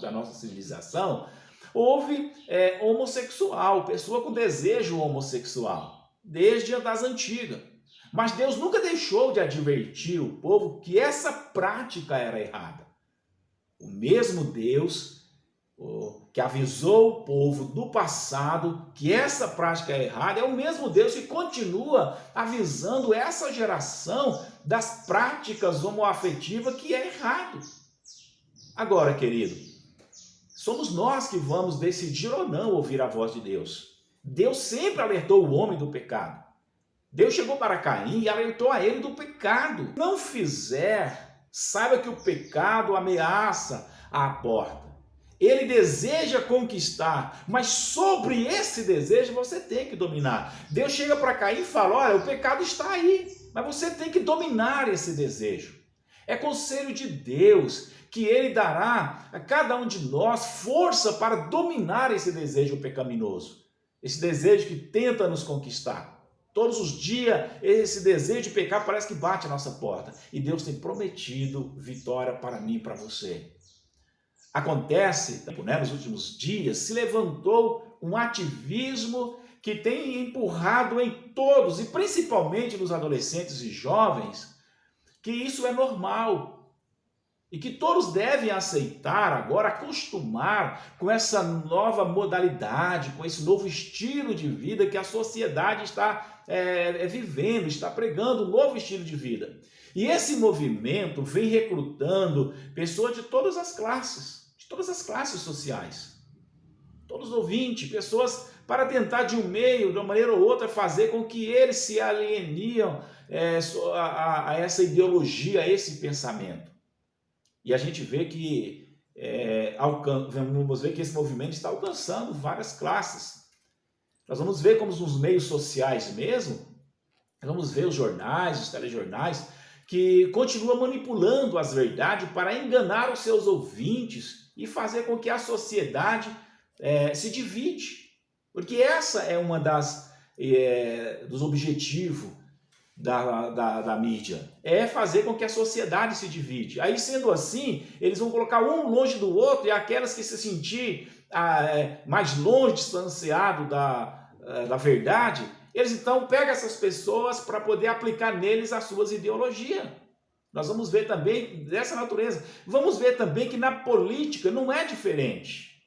da nossa civilização, houve homossexual, pessoa com desejo homossexual, desde das antigas. Mas Deus nunca deixou de advertir o povo que essa prática era errada. O mesmo Deus que avisou o povo do passado que essa prática é errada, é o mesmo Deus que continua avisando essa geração das práticas homoafetivas que é errado. Agora, querido, somos nós que vamos decidir ou não ouvir a voz de Deus. Deus sempre alertou o homem do pecado. Deus chegou para Caim e alertou a ele do pecado. Não fizer, saiba que o pecado ameaça a porta. Ele deseja conquistar, mas sobre esse desejo você tem que dominar. Deus chega para Caim e fala, olha, o pecado está aí, mas você tem que dominar esse desejo. É conselho de Deus que Ele dará a cada um de nós força para dominar esse desejo pecaminoso. Esse desejo que tenta nos conquistar. Todos os dias esse desejo de pecar parece que bate a nossa porta. E Deus tem prometido vitória para mim e para você. Acontece, nos últimos dias, se levantou um ativismo que tem empurrado em todos, e principalmente nos adolescentes e jovens, que isso é normal. E que todos devem aceitar agora, acostumar com essa nova modalidade, com esse novo estilo de vida que a sociedade está vivendo, está pregando um novo estilo de vida. E esse movimento vem recrutando pessoas de todas as classes sociais. Todos os ouvintes, pessoas para tentar de um meio, de uma maneira ou outra, fazer com que eles se alieniam a essa ideologia, a esse pensamento. E a gente vê que vamos ver que esse movimento está alcançando várias classes. Nós vamos ver como nos meios sociais mesmo, vamos ver os jornais, os telejornais, que continuam manipulando as verdades para enganar os seus ouvintes e fazer com que a sociedade se divide. Porque essa é uma dos objetivos da mídia, é fazer com que a sociedade se divide. Aí, sendo assim, eles vão colocar um longe do outro, e aquelas que se sentir mais longe, distanciado da verdade, eles então pegam essas pessoas para poder aplicar neles as suas ideologias. Nós vamos ver também dessa natureza. Vamos ver também que na política não é diferente.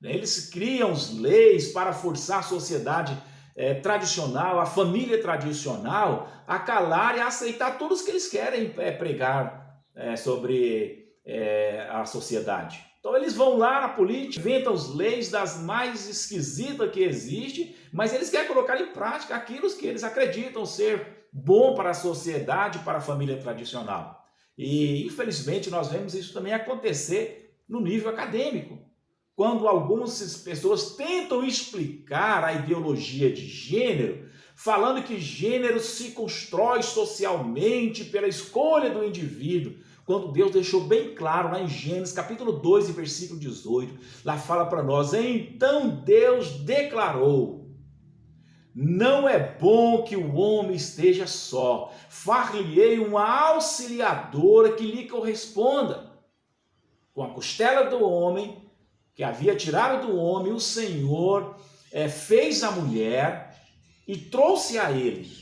Eles criam leis para forçar a sociedade tradicional, a família tradicional, a calar e a aceitar tudo o que eles querem pregar sobre a sociedade. Então eles vão lá na política, inventam as leis das mais esquisitas que existem, mas eles querem colocar em prática aquilo que eles acreditam ser bom para a sociedade, para a família tradicional. E infelizmente nós vemos isso também acontecer no nível acadêmico. Quando algumas pessoas tentam explicar a ideologia de gênero, falando que gênero se constrói socialmente pela escolha do indivíduo, quando Deus deixou bem claro lá em Gênesis capítulo 2 e versículo 18, lá fala para nós, então Deus declarou, não é bom que o homem esteja só, far-lhe-ei uma auxiliadora que lhe corresponda. Com a costela do homem, que havia tirado do homem, o Senhor fez a mulher e trouxe a ele.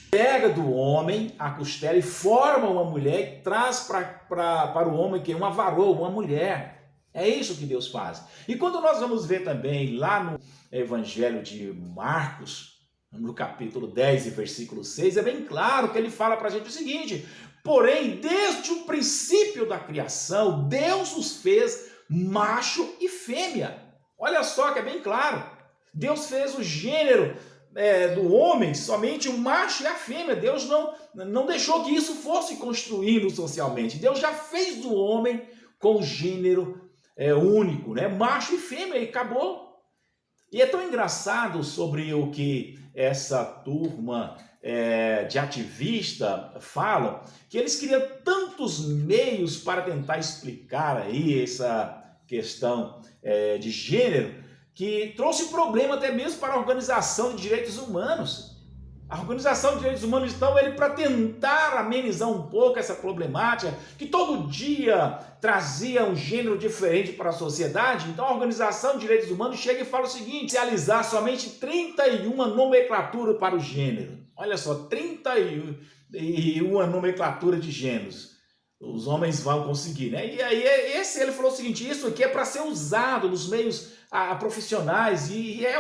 Pega do homem a costela e forma uma mulher e traz para o homem que é uma varoa, uma mulher. É isso que Deus faz. E quando nós vamos ver também lá no Evangelho de Marcos, no capítulo 10 e versículo 6, é bem claro que ele fala para a gente o seguinte, porém, desde o princípio da criação, Deus os fez macho e fêmea. Olha só que é bem claro. Deus fez o gênero do homem somente o macho e a fêmea. Deus não deixou que isso fosse construído socialmente. Deus já fez do homem com gênero único, né? Macho e fêmea, e acabou. E é tão engraçado sobre o que essa turma de ativista falam, que eles criam tantos meios para tentar explicar aí essa questão de gênero, que trouxe problema até mesmo para a organização de direitos humanos. A Organização de Direitos Humanos, então, ele para tentar amenizar um pouco essa problemática, que todo dia trazia um gênero diferente para a sociedade, então a Organização de Direitos Humanos chega e fala o seguinte: realizar somente 31 nomenclaturas para o gênero. Olha só, 31 nomenclatura de gêneros. Os homens vão conseguir, né? E aí ele falou o seguinte: isso aqui é para ser usado nos meios profissionais e é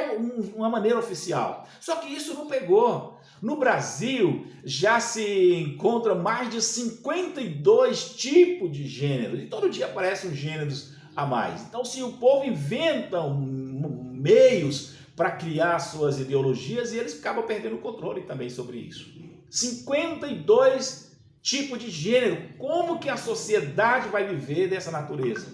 uma maneira oficial. Só que isso não pegou. No Brasil já se encontra mais de 52 tipos de gêneros e todo dia aparecem gêneros a mais. Então, se o povo inventa meios para criar suas ideologias, e eles acabam perdendo o controle também sobre isso. 52 tipos de gênero. Como que a sociedade vai viver dessa natureza?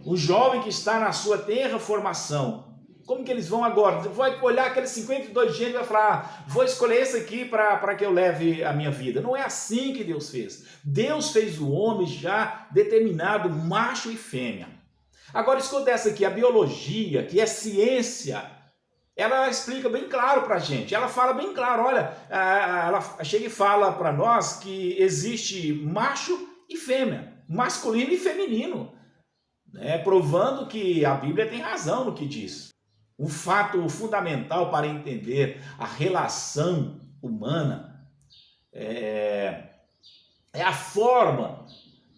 O jovem que está na sua tenra formação, como que eles vão agora? Vai olhar aqueles 52 gêneros e vai falar: vou escolher esse aqui para que eu leve a minha vida. Não é assim que Deus fez. Deus fez o homem já determinado, macho e fêmea. Agora escuta essa aqui, a biologia, que é ciência, ela explica bem claro para a gente. Ela fala bem claro, olha, ela chega e fala para nós que existe macho e fêmea, masculino e feminino, né? Provando que a Bíblia tem razão no que diz. Um fato fundamental para entender a relação humana é a forma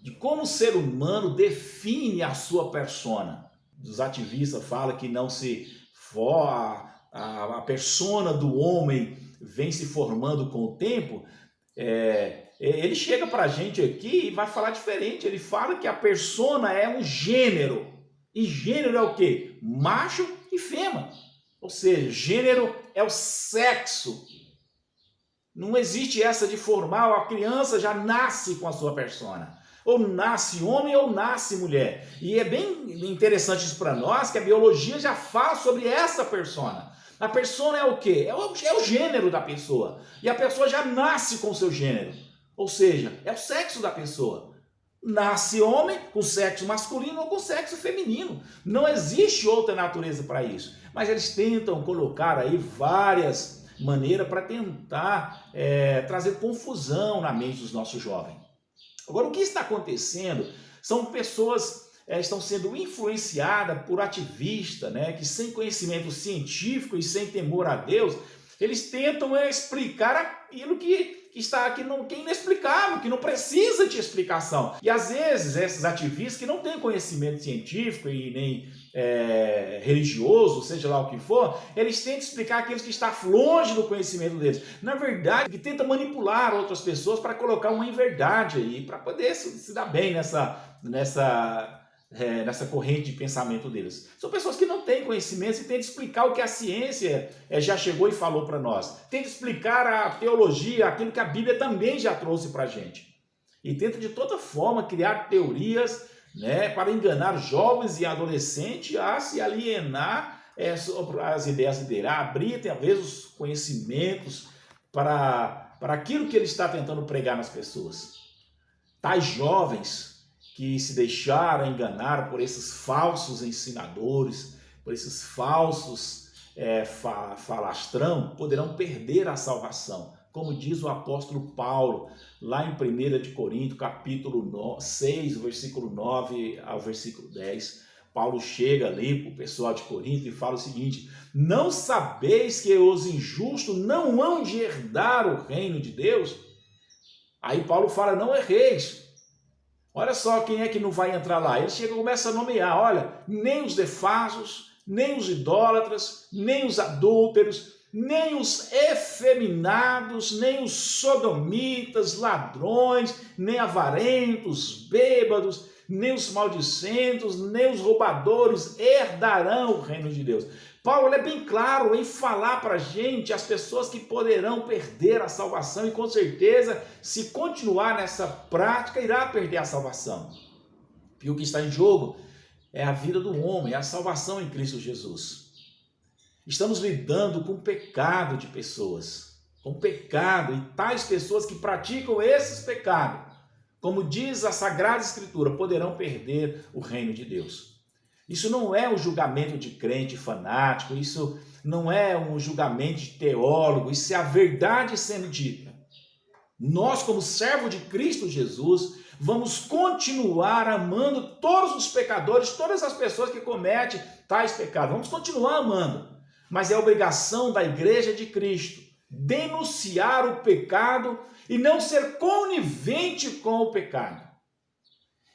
de como o ser humano define a sua persona. Os ativistas falam que não se for a persona do homem vem se formando com o tempo. Ele chega para a gente aqui e vai falar diferente. Ele fala que a persona é um gênero. E gênero é o quê? Macho e fêmea. Ou seja, gênero é o sexo. Não existe essa de formar, a criança já nasce com a sua persona. Ou nasce homem ou nasce mulher. E é bem interessante isso para nós, que a biologia já fala sobre essa persona. A persona é o quê? É o gênero da pessoa. E a pessoa já nasce com o seu gênero. Ou seja, é o sexo da pessoa. Nasce homem com sexo masculino ou com sexo feminino. Não existe outra natureza para isso. Mas eles tentam colocar aí várias maneiras para tentar trazer confusão na mente dos nossos jovens. Agora, o que está acontecendo são pessoas estão sendo influenciadas por ativistas, né, que sem conhecimento científico e sem temor a Deus, eles tentam explicar aquilo que está aqui, que é inexplicável, que não precisa de explicação. E às vezes esses ativistas que não têm conhecimento científico e nem religioso, seja lá o que for, eles tentam explicar aqueles que estão longe do conhecimento deles. Na verdade, que tenta manipular outras pessoas para colocar uma inverdade aí, para poder se dar bem nessa corrente de pensamento deles. São pessoas que não têm conhecimento e tentam explicar o que a ciência já chegou e falou para nós. Tentam explicar a teologia, aquilo que a Bíblia também já trouxe para a gente. E tentam de toda forma criar teorias, né, para enganar jovens e adolescentes a se alienar sobre as ideias dele, a abrir talvez os conhecimentos para aquilo que ele está tentando pregar nas pessoas. Tais jovens que se deixaram enganar por esses falsos ensinadores, por esses falsos falastrão, poderão perder a salvação. Como diz o apóstolo Paulo, lá em 1 de Coríntios, capítulo 6, versículo 9 ao versículo 10, Paulo chega ali para o pessoal de Corinto e fala o seguinte: não sabeis que os injustos não hão de herdar o reino de Deus? Aí Paulo fala: não erreis. Olha só quem é que não vai entrar lá. Ele chega e começa a nomear: olha, nem os defasos, nem os idólatras, nem os adúlteros, nem os efeminados, nem os sodomitas, ladrões, nem avarentos, bêbados, nem os maldicentos, nem os roubadores herdarão o reino de Deus. Paulo é bem claro em falar para a gente as pessoas que poderão perder a salvação e com certeza, se continuar nessa prática, irá perder a salvação. E o que está em jogo é a vida do homem, é a salvação em Cristo Jesus. Estamos lidando com o pecado de pessoas, com o pecado e tais pessoas que praticam esses pecados, como diz a Sagrada Escritura, poderão perder o reino de Deus. Isso não é um julgamento de crente fanático, isso não é um julgamento de teólogo, isso é a verdade sendo dita. Nós, como servo de Cristo Jesus, vamos continuar amando todos os pecadores, todas as pessoas que cometem tais pecados. Vamos continuar amando, mas é obrigação da Igreja de Cristo denunciar o pecado e não ser conivente com o pecado.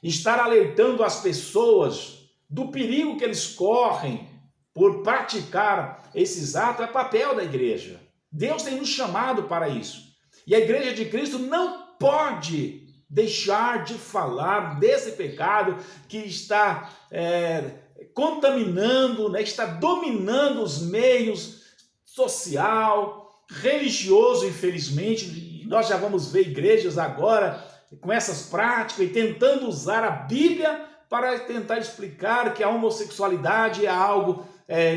Estar alertando as pessoas do perigo que eles correm por praticar esses atos é papel da igreja. Deus tem nos chamado para isso. E a Igreja de Cristo não pode deixar de falar desse pecado que está contaminando, né, está dominando os meios social, religioso, infelizmente. E nós já vamos ver igrejas agora com essas práticas e tentando usar a Bíblia para tentar explicar que a homossexualidade é algo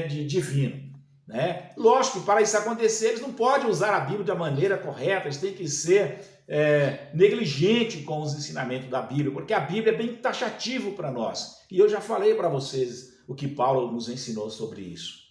divino. Né? Lógico que para isso acontecer, eles não podem usar a Bíblia da maneira correta, eles têm que ser negligente com os ensinamentos da Bíblia, porque a Bíblia é bem taxativo para nós. E eu já falei para vocês o que Paulo nos ensinou sobre isso.